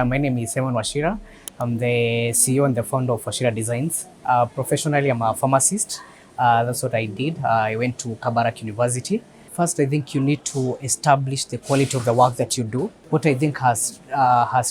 My name is Simon Wachira. I'm the CEO and the founder of Wachira Designs. Professionally, I'm a pharmacist. That's what I did. I went to Kabarak University. First, I think you need to establish the quality of the work that you do. What I think has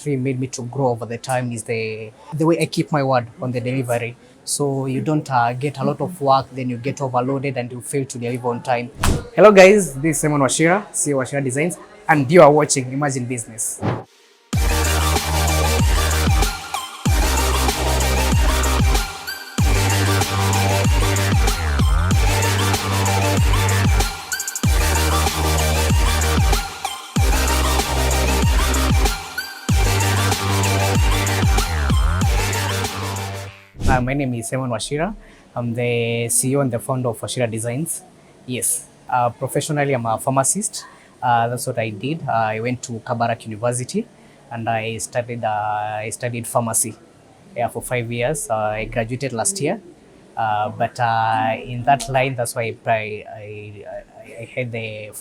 really made me to grow over the time is the way I keep my word on the delivery. So you don't get a lot of work, then you get overloaded and you fail to deliver on time. Hello guys, this is Simon Wachira, CEO Wachira Designs, and you are watching Imagine Business. My name is Simon Wachira. I'm the CEO and the founder of Wachira Designs. Yes. Professionally, I'm a pharmacist. That's what I did. I went to Kabarak University and I studied pharmacy for 5 years. I graduated last year. But in that line, that's why I had the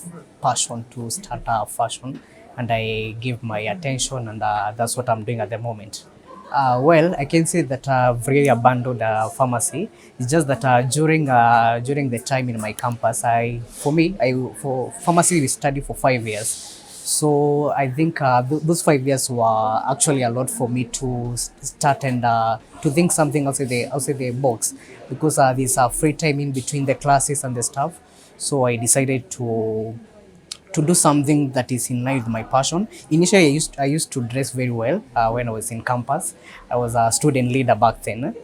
passion to start fashion, and I give my attention, and that's what I'm doing at the moment. Well, I can say that I've really abandoned pharmacy. It's just that during the time in my campus, for pharmacy we studied for 5 years. So I think those 5 years were actually a lot for me to start and to think something outside the box, because there's free time in between the classes and the stuff. So I decided to do something that is in line with my passion. Initially, I used to dress very well when I was in campus. I was a student leader back then.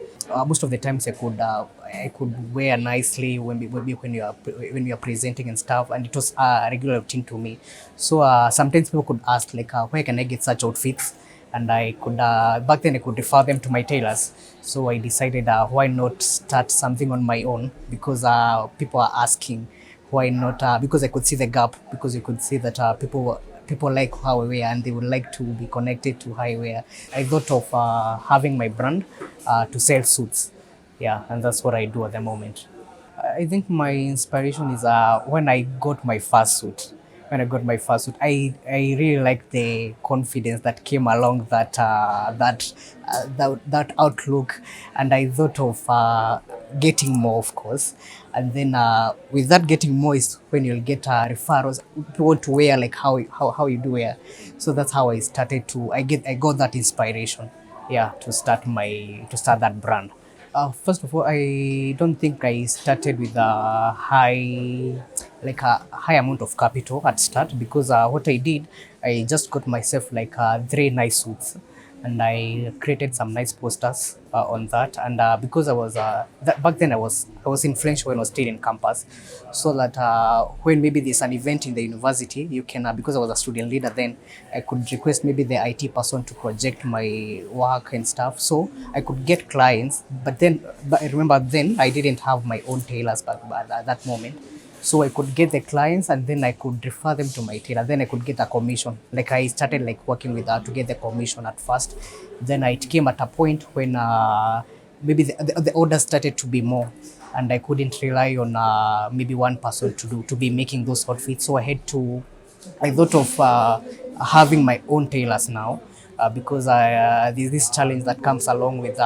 Most of the times I could wear nicely when you are presenting and stuff, and it was a regular routine to me. So sometimes people could ask like, where can I get such outfits? And I could back then I could refer them to my tailors. So I decided why not start something on my own, because people are asking. Why not? Because I could see the gap, because you could see that people like how I wear and they would like to be connected to how I wear. I thought of having my brand to sell suits. Yeah, and that's what I do at the moment. I think my inspiration is when I got my first suit. When I got my first suit, I really liked the confidence that came along that outlook, and I thought of getting more, of course. And then with that getting more is when you'll get referrals. People want to wear like how you do wear. So that's how I started to I got that inspiration, yeah, to start that brand. First of all, I don't think I started with a high amount of capital at start, because what I did, I just got myself like 3 nice suits, and I created some nice posters on that. And because I was back then I was influential when I was still in campus, so that when maybe there's an event in the university, you can because I was a student leader then, I could request maybe the IT person to project my work and stuff, so I could get clients. But I remember then I didn't have my own tailors back at that moment. So I could get the clients and then I could refer them to my tailor. Then I could get a commission. Like I started like working with her to get the commission at first. Then it came at a point when maybe the orders started to be more, and I couldn't rely on maybe one person to be making those outfits. So I thought of having my own tailors now. Because there's this challenge that comes along with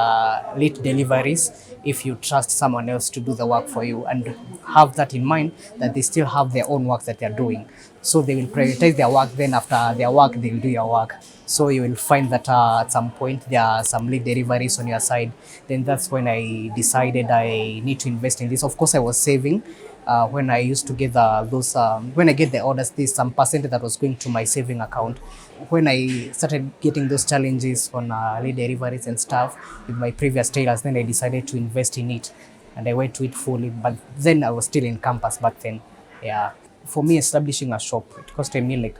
late deliveries if you trust someone else to do the work for you, and have that in mind that they still have their own work that they're doing. So they will prioritize their work, then after their work, they will do your work. So you will find that at some point there are some late deliveries on your side. Then that's when I decided I need to invest in this. Of course, I was saving. When I used to get when I get the orders, there's some percentage that was going to my saving account. When I started getting those challenges on late deliveries and stuff with my previous tailors, then I decided to invest in it, and I went to it fully. But then I was still in campus back then. Yeah, for me, establishing a shop, it cost me like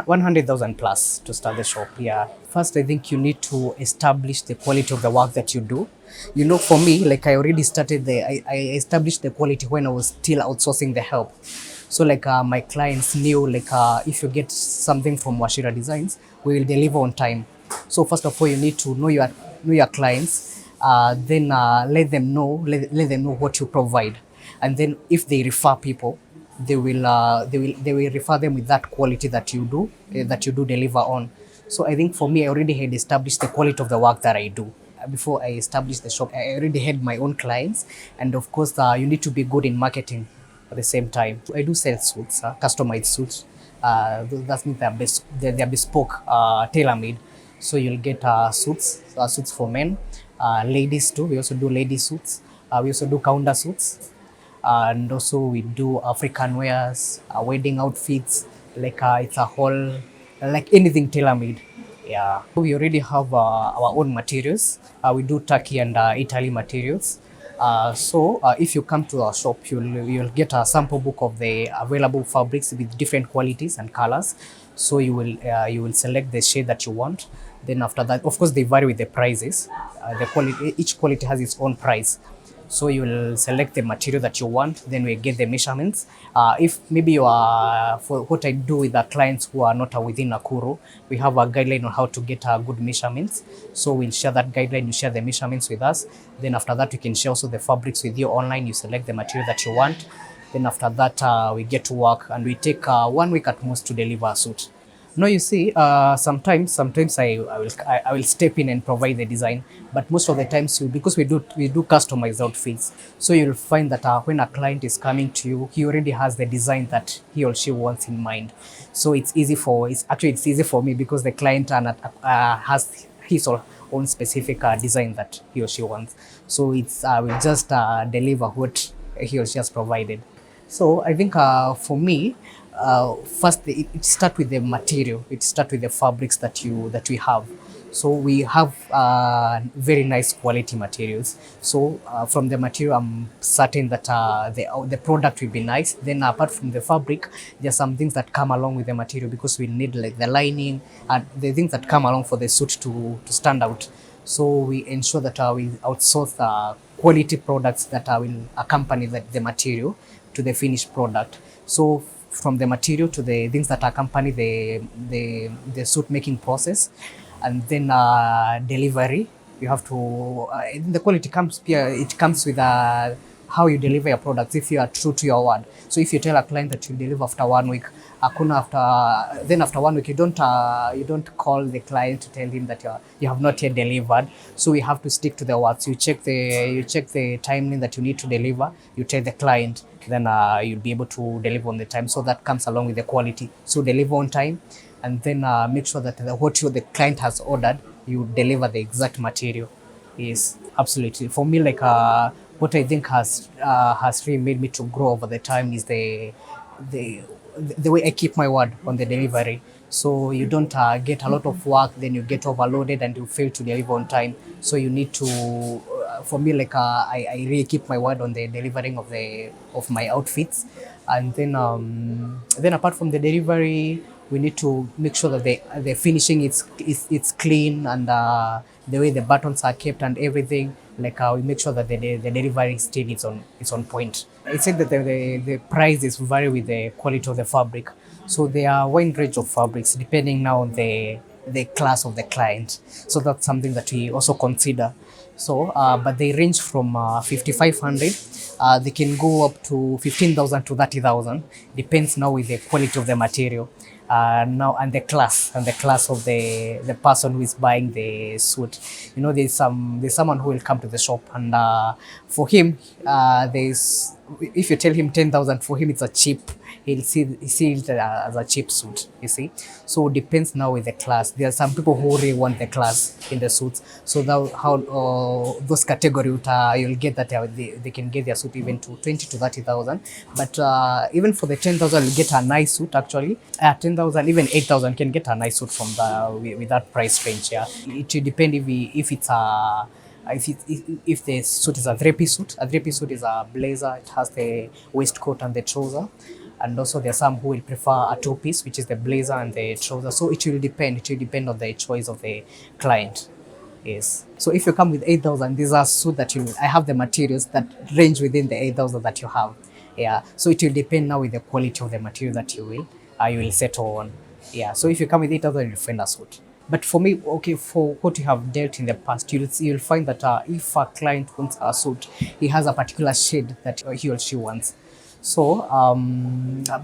100,000 plus to start the shop. Yeah. First, I think you need to establish the quality of the work that you do. You know, for me, like I already started I established the quality when I was still outsourcing the help. So like my clients knew like if you get something from Wachira Designs, we will deliver on time. So first of all, you need to know your clients, then let them know what you provide, and then if they refer people, they will refer them with that quality that you do deliver on. So I think for me, I already had established the quality of the work that I do. Before I established the shop, I already had my own clients, and of course, you need to be good in marketing at the same time. I do sell suits, customized suits. That means they're bespoke, tailor-made. So you'll get suits for men, ladies too. We also do lady suits. We also do counter suits, and also we do African wears, wedding outfits. Like it's a whole, like anything tailor-made. Yeah, we already have our own materials. We do Turkey and Italy materials. So if you come to our shop, you'll get a sample book of the available fabrics with different qualities and colors. So you will select the shade that you want. Then after that, of course, they vary with the prices. The quality, each quality has its own price. So you will select the material that you want, then we get the measurements. If maybe you are, for what I do with the clients who are not within Nakuru, we have a guideline on how to get good measurements. So we'll share that guideline, you share the measurements with us. Then after that, we can share also the fabrics with you online. You select the material that you want. Then after that, we get to work, and we take 1 week at most to deliver a suit. No, you see, sometimes I will step in and provide the design, but most of the times because we do customized outfits, so you'll find that when a client is coming to you, he already has the design that he or she wants in mind. So it's easy for me because the client has his or own specific design that he or she wants. So it's will just deliver what he or she has provided. So I think for me, first it starts with the material. It starts with the fabrics that we have. So we have very nice quality materials. So from the material, I'm certain that the product will be nice. Then apart from the fabric, there are some things that come along with the material because we need like the lining and the things that come along for the suit to stand out. So we ensure that we outsource quality products that will accompany the material to the finished product. So from the material to the things that accompany the suit making process, and then delivery. You have to the quality comes here. It comes with how you deliver your products. If you are true to your word, so if you tell a client that you deliver after 1 week, after 1 week you don't call the client to tell him that you have not yet delivered. So we have to stick to the words. You check the timeline that you need to deliver. You tell the client, then you'll be able to deliver on the time. So that comes along with the quality. So deliver on time, and then make sure that the client has ordered, you deliver the exact material. Yes, absolutely. For me, like what I think has really made me to grow over the time is the the way I keep my word on the delivery. So you don't get a lot of work, then you get overloaded and you fail to deliver on time. So you need to, for me, like I really keep my word on the delivering of my outfits, and then apart from the delivery, we need to make sure that the finishing it's clean, and the way the buttons are kept and everything. Like we make sure that the delivery still is on point. I said that the prices vary with the quality of the fabric. So there are a wide range of fabrics depending now on the class of the client. So that's something that we also consider. So, but they range from 5,500. They can go up to 15,000 to 30,000. Depends now with the quality of the material. Now and the class of the person who is buying the suit. You know, there's someone who will come to the shop, and for him, there's if you tell him 10,000, for him it's a cheap. He'll see it as a cheap suit. You see, so it depends now with the class. There are some people who really want the class in the suits. So that how those categories you'll get that they can get their suit even to 20 to 30,000. But even for the 10,000, you get a nice suit actually. 10,000, even 8,000 can get a nice suit from with that price range. Yeah, it will depend if it's a if the suit is a three-piece suit. A three-piece suit is a blazer. It has the waistcoat and the trouser. And also there are some who will prefer a two-piece, which is the blazer and the trouser. So it will depend. It will depend on the choice of the client. Yes. So if you come with 8,000, these are suit that I have the materials that range within the 8,000 that you have. Yeah. So it will depend now with the quality of the material that you will settle on. Yeah. So if you come with 8,000, you'll find a suit. But for me, okay, for what you have dealt in the past, you'll find that if a client wants a suit, he has a particular shade that he or she wants. So,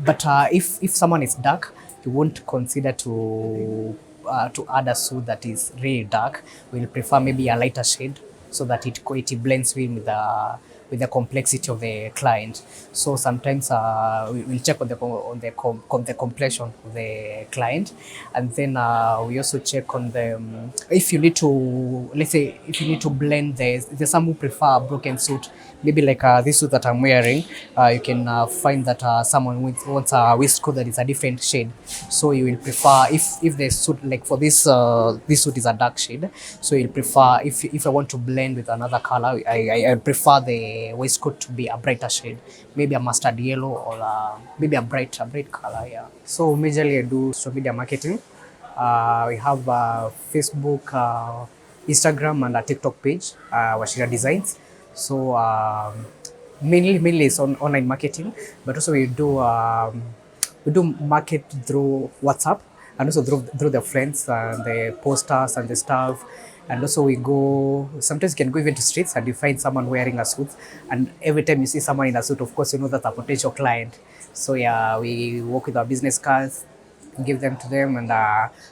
but if someone is dark, you won't consider to to add a suit that is really dark, we'll prefer maybe a lighter shade so that it blends in with the complexity of the client. So sometimes we'll check on the complexion of the client, and then we also check on the if you need to, let's say, if you need to blend there's some who prefer a broken suit, maybe like this suit that I'm wearing. You can find that someone wants a waistcoat that is a different shade, so you will prefer, if the suit, like for this suit is a dark shade, so you'll prefer, if I want to blend with another color, I prefer the waistcoat to be a brighter shade, maybe a mustard yellow, or maybe a bright color. Yeah. So majorly I do social media marketing. We have Facebook, Instagram, and a TikTok page, Wachira Designs. So mainly it's on online marketing, but also we do market through WhatsApp, and also through the friends and the posters and the stuff. And also we go, sometimes you can go even to streets and you find someone wearing a suit, and every time you see someone in a suit, of course you know that's a potential client. So yeah, we work with our business cards, give them to them, and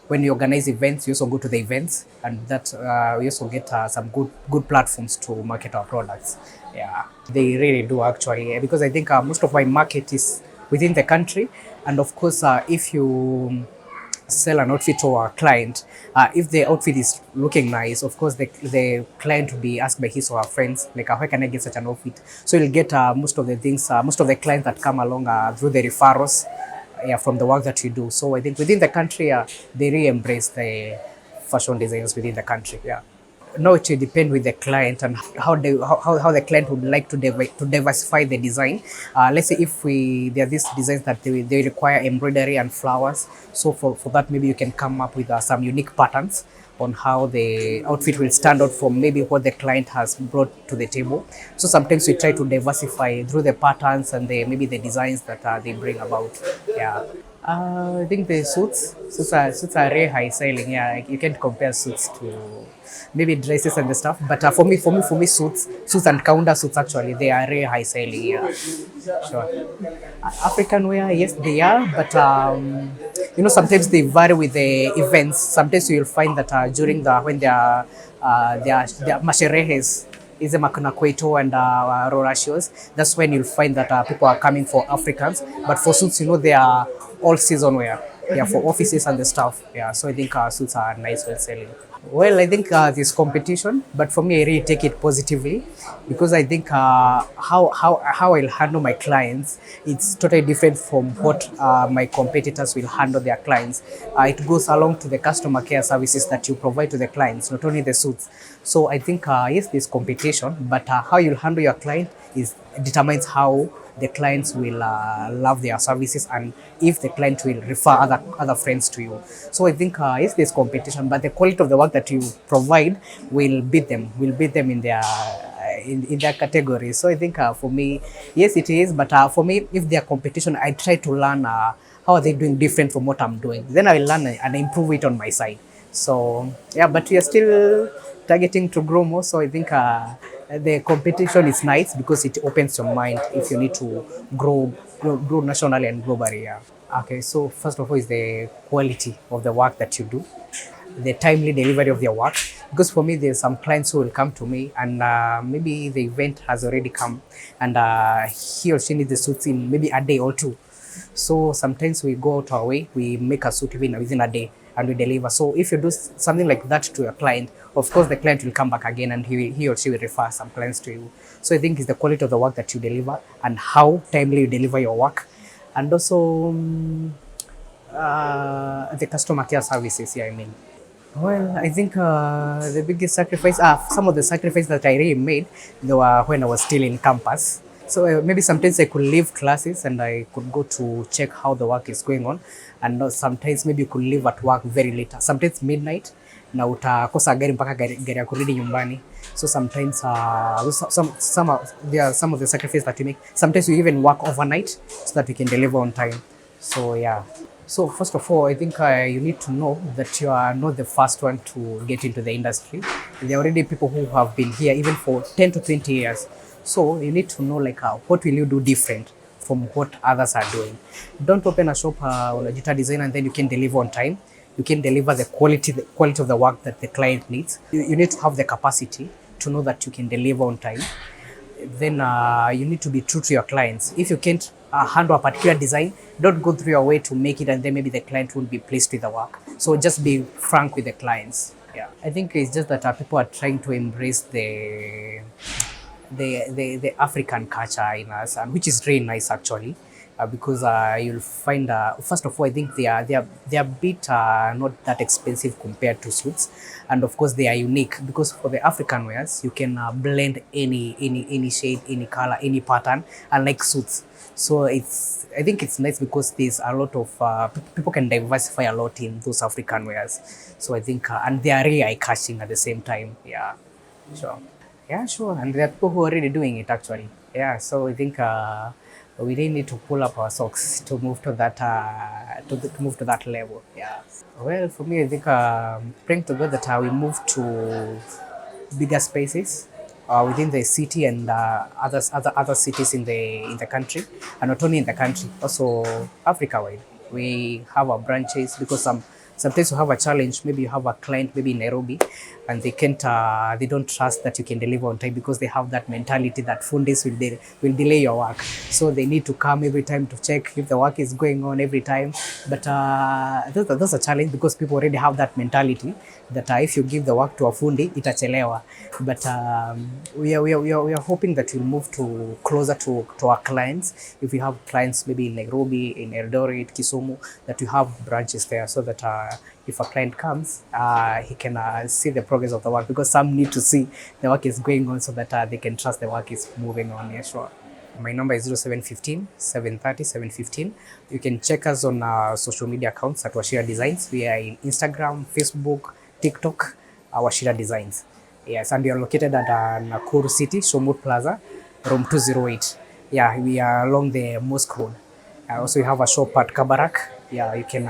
when we organize events, we also go to the events, and that we also get some good platforms to market our products. Yeah, they really do actually, because I think most of my market is within the country, and of course if you sell an outfit to our client, if the outfit is looking nice, of course the client will be asked by his or her friends, like, where can I get such an outfit? So you'll get most of the things, most of the clients that come along through the referrals, yeah, from the work that you do. So I think within the country, they really embrace the fashion designers within the country. Yeah. Now it will depend with the client and how the client would like to diversify the design. Let's say if there are these designs that they require embroidery and flowers. So for that, maybe you can come up with some unique patterns on how the outfit will stand out from maybe what the client has brought to the table. So sometimes we try to diversify through the patterns and maybe the designs that they bring about. Yeah. I think the suits are really high selling. Yeah, like you can't compare suits to maybe dresses and the stuff. But for me, suits and counter suits, actually they are really high selling. Yeah, sure. African wear, yes, they are, but sometimes they vary with the events. Sometimes you'll find that during when there are masherehes, is the Makuna Kweto and Aurora shows. That's when you'll find that people are coming for Africans. But for suits, they are all season wear. Yeah, for offices and the stuff. Yeah, so I think suits are nice well selling. Well, I think there's competition, but for me, I really take it positively, because I think how I'll handle my clients, it's totally different from what my competitors will handle their clients. It goes along to the customer care services that you provide to the clients, not only the suits. So I think yes, there's competition, but how you'll handle your client determines how the clients will love their services, and if the client will refer other friends to you. So I think yes, there's competition, but the quality of the work that you provide will beat them in their category. So I think for me, yes, it is, but for me, if they are competition, I try to learn how are they doing different from what I'm doing. Then I will learn and improve it on my side. So yeah, but we are still targeting to grow more. So I think the competition is nice because it opens your mind if you need to grow nationally and globally. Yeah. Okay, so first of all is the quality of the work that you do, the timely delivery of their work. Because for me, there's some clients who will come to me and maybe the event has already come, and he or she needs the suits in maybe a day or two. So sometimes we go out our way, we make a suit even within a day and we deliver. So if you do something like that to your client, of course the client will come back again and he or she will refer some clients to you. So I think it's the quality of the work that you deliver and how timely you deliver your work, and also the customer care services. Yeah, I mean. Well, I think the biggest sacrifice, some of the sacrifices that I really made, they were when I was still in campus. So maybe sometimes I could leave classes and I could go to check how the work is going on. And sometimes maybe you could leave at work very late, sometimes midnight, na utakosa gari mpaka gari ya kurudi nyumbani. So sometimes there are some of the sacrifices that you make. Sometimes you even work overnight so that you can deliver on time. So yeah. So first of all, I think you need to know that you are not the first one to get into the industry. There are already people who have been here even for 10 to 20 years. So you need to know what will you do different from what others are doing. Don't open a shop on a Wachira Design and then you can deliver on time. you can deliver the quality of the work that the client needs. You need to have the capacity to know that you can deliver on time. Then you need to be true to your clients. If you can't handle a particular design, don't go through your way to make it, and then maybe the client won't be pleased with the work. So just be frank with the clients. Yeah, I think it's just that people are trying to embrace the African culture in us, and which is really nice actually. Because you'll find, first of all, I think they are a bit not that expensive compared to suits, and of course they are unique because for the African wears you can blend any shade, any color, any pattern, unlike suits. So I think it's nice because there's a lot of people can diversify a lot in those African wears. So I think and they are really eye catching at the same time. Yeah, sure. Yeah, sure. And there are people who are already doing it actually. Yeah, so I think we really need to pull up our socks to move to that to move to that level. Yeah. Well, for me, I think praying to God that we move to bigger spaces within the city and other cities in the country, and not only in the country, also Africa wide. We have our branches because sometimes you have a challenge. Maybe you have a client maybe in Nairobi, and they don't trust that you can deliver on time because they have that mentality that fundis will delay your work. So they need to come every time to check if the work is going on every time. But that's a challenge because people already have that mentality that if you give the work to a fundi, itachelewa. But we are hoping that we'll move to closer to our clients. If we have clients maybe in Nairobi, in Eldoret, Kisumu, that we have branches there so that if a client comes, he can see the progress of the work, because some need to see the work is going on so that they can trust the work is moving on. Yeah, sure. My number is 0715 730 715. You can check us on social media accounts at Wachira Designs. We are in Instagram, Facebook, TikTok, Wachira Designs. Yes, and we are located at Nakuru City, Shomut Plaza, room 208. Yeah, we are along the Mosque Road. Also, we have a shop at Kabarak. Yeah, you can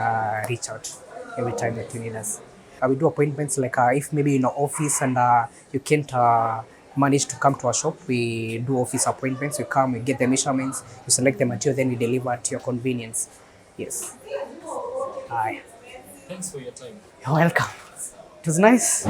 reach out every time that you need us. We do appointments like if maybe in an office and you can't manage to come to our shop, we do office appointments. We come, we get the measurements, you select the material, then we deliver to your convenience. Yes. Aye. Thanks for your time. You're welcome. It was nice.